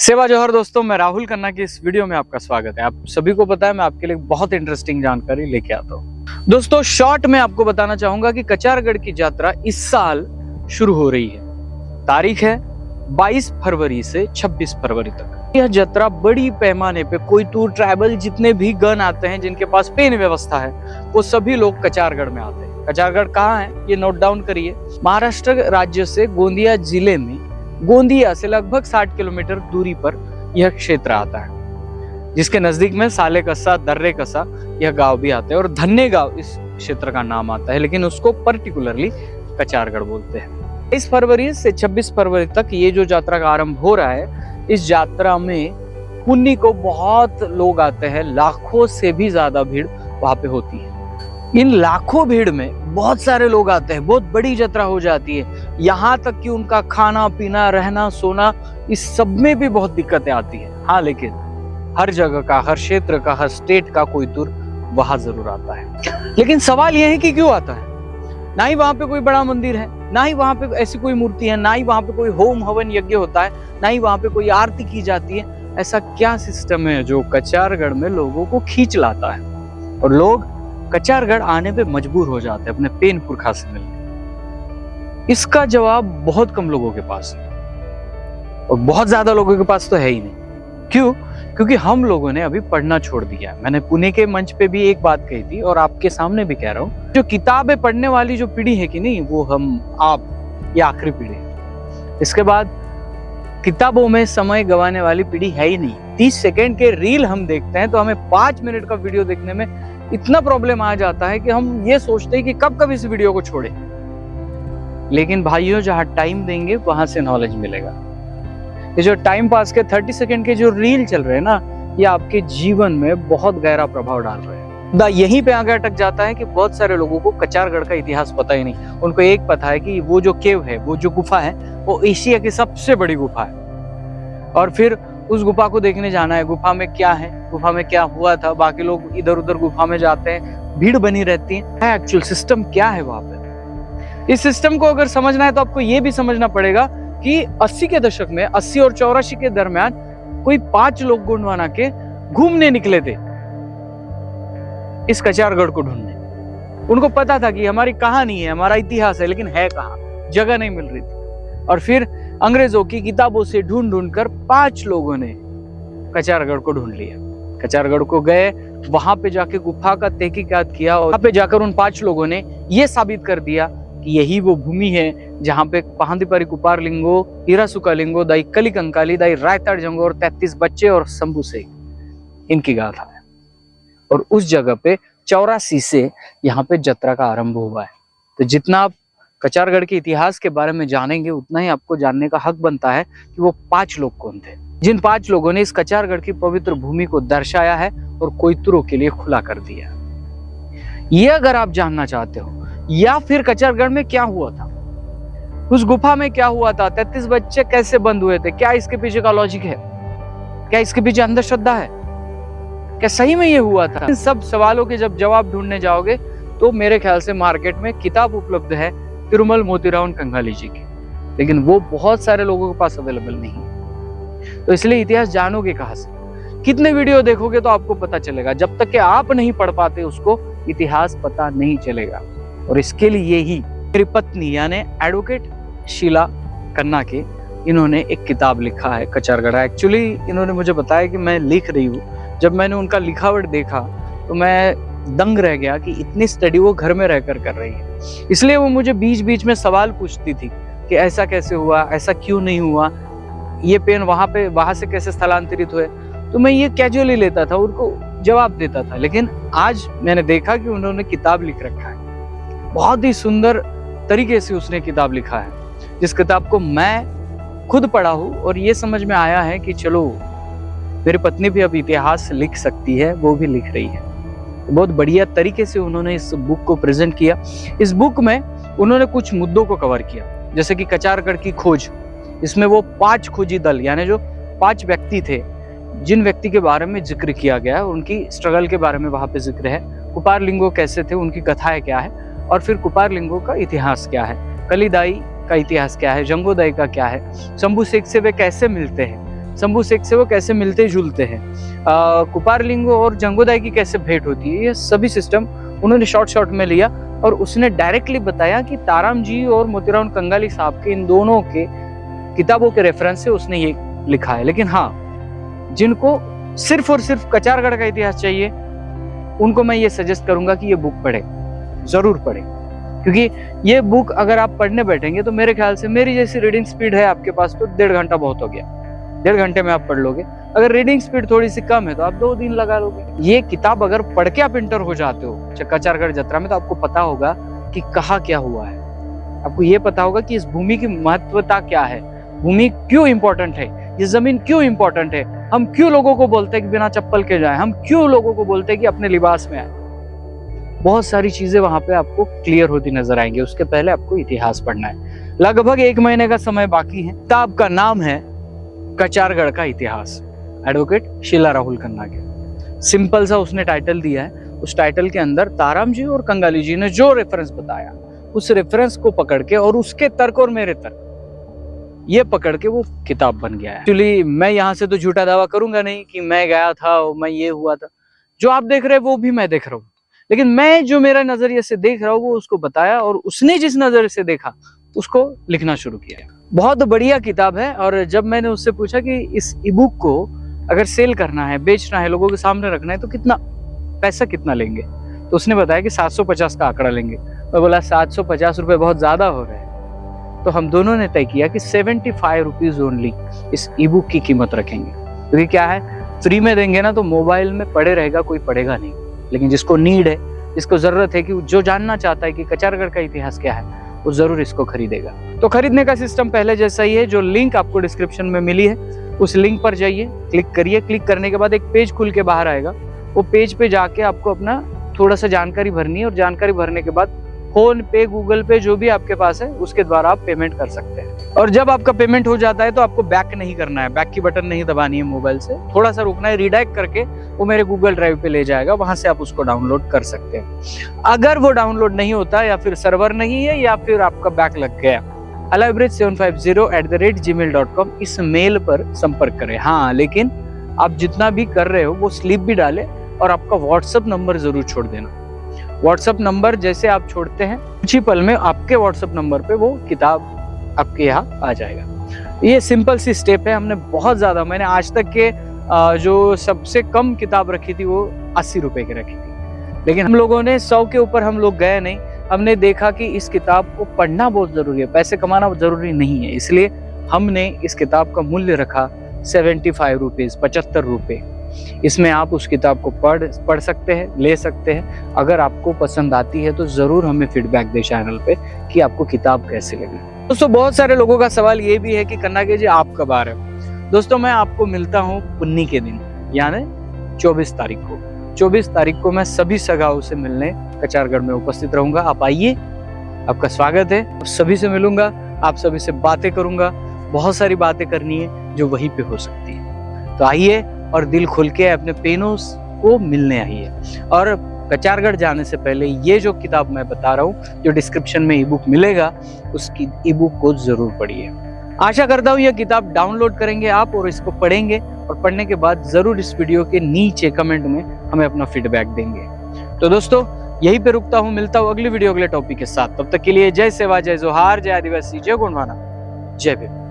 सेवा जौहर दोस्तों, मैं राहुल खन्ना की इस वीडियो में आपका स्वागत है। आप सभी को पता है मैं आपके लिए बहुत इंटरेस्टिंग जानकारी लेके आता हूँ। दोस्तों शॉर्ट में आपको बताना चाहूंगा कि कचारगढ़ की यात्रा इस साल शुरू हो रही है। तारीख है 22 फरवरी से 26 फरवरी तक। यह यात्रा बड़ी पैमाने पे कोयतूर ट्राइबल जितने भी गण आते हैं, जिनके पास पेन व्यवस्था है, वो सभी लोग कचारगढ़ में आते हैं। कचारगढ़ कहाँ है ये नोट डाउन करिए। महाराष्ट्र राज्य से गोंदिया जिले में गोंदिया से लगभग 60 किलोमीटर दूरी पर यह क्षेत्र आता है, जिसके नजदीक में साले कस्सा, दर्रे कस्सा यह गांव भी आते हैं और धन्ने गांव इस क्षेत्र का नाम आता है, लेकिन उसको पर्टिकुलरली कचारगढ़ बोलते हैं। 23 फरवरी से 26 फरवरी तक ये जो यात्रा का आरंभ हो रहा है, इस यात्रा में पुन्नी को बहुत लोग आते हैं। लाखों से भी ज्यादा भीड़ वहां पे होती है। इन लाखों भीड़ में बहुत सारे लोग आते हैं, बहुत बड़ी यात्रा हो जाती है। यहाँ तक कि उनका खाना पीना, रहना सोना, इस सब में भी बहुत दिक्कतें आती है। हाँ, लेकिन हर जगह का, हर क्षेत्र का, हर स्टेट का कोयतूर वहां जरूर आता है। लेकिन सवाल यह है कि क्यों आता है? ना ही वहां पे कोई बड़ा मंदिर है, ना ही वहां पे ऐसी कोई मूर्ति है, ना ही वहां पे कोई होम हवन यज्ञ होता है, ना ही वहां पे कोई आरती की जाती है। ऐसा क्या सिस्टम है जो कचारगढ़ में लोगों को खींच लाता है और लोग कचारगढ़ आने पे मजबूर हो जाते हैं अपने पेन पुरखा से मिलने? इसका जवाब बहुत कम लोगों के पास है और बहुत ज्यादा लोगों के पास तो है ही नहीं। क्यों? क्योंकि हम लोगों ने अभी पढ़ना छोड़ दिया है। मैंने पुणे के मंच पे भी एक बात कही थी और आपके सामने भी कह रहा हूँ, जो किताबें पढ़ने वाली जो पीढ़ी है कि नहीं, वो आप ये आखिरी पीढ़ी है। इसके बाद किताबों में समय गंवाने वाली पीढ़ी है ही नहीं। 30 सेकेंड के रील हम देखते हैं तो हमें 5 मिनट का वीडियो देखने में इतना प्रॉब्लम आ जाता है कि हम ये सोचते हैं कि कब कब इस वीडियो को छोड़े। लेकिन भाइयों, जहां टाइम देंगे वहां से नॉलेज मिलेगा। ये जो टाइम पास के 30 सेकंड के जो रील चल रहे हैं ना, ये आपके जीवन में बहुत गहरा प्रभाव डाल रहे हैं। यहीं पे आगे अटक जाता है कि बहुत सारे लोगों को कचारगढ़ का इतिहास पता ही नहीं। उनको एक पता है कि वो जो केव है, वो जो गुफा है, वो एशिया की सबसे बड़ी गुफा है और फिर उस गुफा को देखने जाना है। गुफा में क्या है, गुफा में क्या हुआ था। बाकी लोग इधर उधर गुफा में जाते हैं, भीड़ बनी रहती है। एक्चुअल सिस्टम क्या है वहां पे? इस सिस्टम को अगर समझना है तो आपको ये भी समझना पड़ेगा कि 80 के दशक में, 80 और 84 के दरमियान कोई 5 लोग गोंडवाना के घूमने निकले थे इस कचारगढ़ को ढूंढने। उनको पता था कि हमारी कहानी है, हमारा इतिहास है, लेकिन है कहाँ, जगह नहीं मिल रही थी। और फिर अंग्रेजों की किताबों से ढूंढ ढूंढ कर 5 लोगों ने कचारगढ़ को ढूंढ लिया। कचारगढ़ को गए, वहां पे जाके गुफा का तहकीकात किया और वहां पे जाकर उन 5 लोगों ने ये साबित कर दिया कि यही वो भूमि है जहां पे पहांदीपरी कुपार लिंगो, हीरासुका लिंगो, दाई कली कंकाली, दाई रायताड़ जंगो और 33 बच्चे और शंभू से इनकी गाथा है। और उस जगह पे 84 से यहाँ पे यात्रा का आरंभ हुआ है। तो जितना आप कचारगढ़ के इतिहास के बारे में जानेंगे, उतना ही आपको जानने का हक बनता है कि वो 5 लोग कौन थे, जिन 5 लोगों ने इस कचारगढ़ की पवित्र भूमि को दर्शाया है और कोयतूरों के लिए खुला कर दिया। ये अगर आप जानना चाहते हो, या फिर कचारगढ़ में क्या हुआ था, उस गुफा में क्या हुआ था, 33 बच्चे कैसे बंद हुए थे, क्या इसके पीछे का लॉजिक है, क्या इसके पीछे अंधश्रद्धा है, क्या सही में ये हुआ था, इन सब सवालों के जब जवाब ढूंढने जाओगे तो मेरे ख्याल से मार्केट में किताब उपलब्ध है तिरुमल मोतीराम कंगाली जी की, लेकिन वो बहुत सारे लोगों के पास अवेलेबल नहीं है। तो इसलिए इतिहास जानोगे कहां से? कितने वीडियो देखोगे तो आपको पता चलेगा। जब तक कि आप नहीं पढ़ पाते उसको, इतिहास पता नहीं चलेगा। और इसके लिए ही मेरी पत्नी यानी एडवोकेट शीला खन्ना के, इन्होंने एक किताब लिखा है कचारगढ़। एक्चुअली इन्होंने मुझे बताया कि मैं लिख रही हूँ। जब मैंने उनका लिखावट देखा तो मैं दंग रह गया कि इतनी स्टडी वो घर में रहकर कर रही है। इसलिए वो मुझे बीच बीच में सवाल पूछती थी कि ऐसा कैसे हुआ, ऐसा क्यों नहीं हुआ, ये पेन वहां से कैसे स्थलांतरित हुए। तो मैं ये कैजुअली लेता था, उनको जवाब देता था। लेकिन आज मैंने देखा कि उन्होंने किताब लिख रखा है। बहुत ही सुंदर तरीके से उसने किताब लिखा है, जिस किताब को मैं खुद पढ़ा हूँ और ये समझ में आया है कि चलो मेरी पत्नी भी अब इतिहास लिख सकती है, वो भी लिख रही है। बहुत बढ़िया तरीके से उन्होंने इस बुक को प्रेजेंट किया। इस बुक में उन्होंने कुछ मुद्दों को कवर किया, जैसे कि कचारगढ़ की खोज। इसमें वो 5 खोजी दल यानी जो 5 व्यक्ति थे, जिन व्यक्ति के बारे में जिक्र किया गया है, उनकी स्ट्रगल के बारे में वहां पे जिक्र है। कुपार लिंगो कैसे थे, उनकी कथाएं क्या है, और फिर कुपार लिंगो का इतिहास क्या है, कलीदाई का इतिहास क्या है, जंगोदाई का क्या है, शंभू शेख से वे कैसे मिलते हैं, शंभू शेख से वो कैसे मिलते जुलते हैं, कुपारलिंगो और जंगोदाई की कैसे भेंट होती है, ये सभी सिस्टम उन्होंने शॉर्ट में लिया और उसने डायरेक्टली बताया कि ताराम जी और मोतीराम कंगाली साहब के इन दोनों के किताबों के रेफरेंस से उसने ये लिखा है। लेकिन हाँ, जिनको सिर्फ और सिर्फ कचारगढ़ का इतिहास चाहिए उनको मैं ये सजेस्ट करूंगा कि ये बुक पढ़े, जरूर पढ़े, क्योंकि ये बुक अगर आप पढ़ने बैठेंगे तो मेरे ख्याल से मेरी जैसी रीडिंग स्पीड है आपके पास तो 1.5 घंटा बहुत हो गया, 1.5 घंटे में आप पढ़ लोगे। अगर रीडिंग स्पीड थोड़ी सी कम है तो आप 2 दिन लगा लोगे। ये किताब अगर पढ़ के आप इंटर हो जाते हो कचारगढ़ जत्रा में तो आपको पता होगा कि कहाँ क्या हुआ है, आपको ये पता होगा कि इस भूमि की महत्वता क्या है, भूमि क्यों इंपॉर्टेंट है, ये जमीन क्यों इंपॉर्टेंट है, हम क्यों लोगों को बोलते हैं कि बिना चप्पल के जाएं, हम क्यों लोगों को बोलते हैं कि अपने लिबास में आए। बहुत सारी चीजें वहां पे आपको क्लियर होती नजर आएंगी। उसके पहले आपको इतिहास पढ़ना है। लगभग 1 महीने का समय बाकी है। किताब का नाम है कचारगढ़ का इतिहास, एडवोकेट शीला राहुल खन्ना के। सिंपल सा उसने टाइटल दिया है। उस टाइटल के अंदर ताराम जी और कंगाली जी ने जो रेफरेंस बताया उस रेफरेंस को पकड़ के और उसके तर्क और मेरे तर्क ये पकड़ के वो किताब बन गया है। एक्चुअली मैं यहाँ से तो झूठा दावा करूंगा नहीं कि मैं गया था और मैं ये हुआ था, जो आप देख रहे हैं वो भी मैं देख रहा हूँ, लेकिन मैं जो मेरा नजरिए से देख रहा हूँ वो उसको बताया और उसने जिस नजर से देखा उसको लिखना शुरू किया। बहुत बढ़िया किताब है। और जब मैंने उससे पूछा कि इस ई बुक को अगर सेल करना है, बेचना है, लोगों के सामने रखना है तो कितना पैसा कितना लेंगे, तो उसने बताया कि 750 का आंकड़ा लेंगे। मैं बोला 750 रुपए बहुत ज्यादा हो रहे हैं। तो हम दोनों ने तय किया कि 75 रुपीज ओनली इस ई बुक की कीमत रखेंगे, क्योंकि क्या है, फ्री में देंगे ना तो मोबाइल में पड़े रहेगा, कोई पढ़ेगा नहीं। लेकिन जिसको नीड है, जिसको जरूरत है, कि जो जानना चाहता है कि कचारगढ़ का इतिहास क्या है, वो जरूर इसको खरीदेगा। तो खरीदने का सिस्टम पहले जैसा ही है। जो लिंक आपको डिस्क्रिप्शन में मिली है उस लिंक पर जाइए, क्लिक करिए। क्लिक करने के बाद एक पेज खुल के बाहर आएगा। वो पेज पे जाके आपको अपना थोड़ा सा जानकारी भरनी है और जानकारी भरने के बाद फोन पे, गूगल पे, जो भी आपके पास है उसके द्वारा आप पेमेंट कर सकते हैं। और जब आपका पेमेंट हो जाता है तो आपको बैक नहीं करना है, बैक की बटन नहीं दबानी है मोबाइल से, थोड़ा सा रुकना है, रिडायरेक्ट करके वो मेरे गूगल ड्राइव पे ले जाएगा, वहां से आप उसको डाउनलोड कर सकते हैं। अगर वो डाउनलोड नहीं होता या फिर सर्वर नहीं है या फिर आपका बैक लग गया, alivebridge750@gmail.com इस मेल पर संपर्क करें। हाँ, लेकिन आप जितना भी कर रहे हो वो स्लिप भी डाले और आपका व्हाट्सएप नंबर जरूर छोड़ देना। व्हाट्सएप नंबर जैसे आप छोड़ते हैं कुछ ही पल में आपके व्हाट्सएप नंबर पे वो किताब आपके यहाँ आ जाएगा। ये सिंपल सी स्टेप है। हमने बहुत ज्यादा, मैंने आज तक के जो सबसे कम किताब रखी थी वो 80 रुपए की रखी थी, लेकिन हम लोगों ने 100 के ऊपर हम लोग गए नहीं। हमने देखा कि इस किताब को पढ़ना बहुत जरूरी है, पैसे कमाना जरूरी नहीं है, इसलिए हमने इस किताब का मूल्य रखा 75 रुपीज, 75 रुपए। इसमें आप उस किताब को पढ़ सकते हैं, ले सकते हैं। अगर आपको पसंद आती है तो जरूर हमें फीडबैक दे चैनल पे कि आपको किताब कैसी लगी। दोस्तों, बहुत सारे लोगों का सवाल ये भी है कि कन्ना के जी आप कब आ रहे हो। दोस्तों, मैं आपको मिलता हूँ पुन्नी के दिन, यानी 24 तारीख को। 24 तारीख को मैं सभी सगाओं से मिलने कचारगढ़ में उपस्थित रहूंगा। आप आइए, आपका स्वागत है। आप सभी से मिलूंगा, आप सभी से बातें करूंगा। बहुत सारी बातें करनी है जो वहीं पे हो सकती है। तो आइए और दिल खोल के अपने पेनों को मिलने आइए। और कचारगढ़ जाने से पहले ये जो किताब मैं बता रहा हूँ, जो डिस्क्रिप्शन में ई बुक मिलेगा, उसकी ई बुक को जरूर पढ़िए। आशा करता हूँ यह किताब डाउनलोड करेंगे आप और इसको पढ़ेंगे, और पढ़ने के बाद जरूर इस वीडियो के नीचे कमेंट में हमें अपना फीडबैक देंगे। तो दोस्तों, यहीं पे रुकता हूँ, मिलता हूँ अगली वीडियो अगले टॉपिक के साथ। तब तक के लिए जय सेवा, जय जोहार, जय आदिवासी, जय गोंडवाना, जय भीम।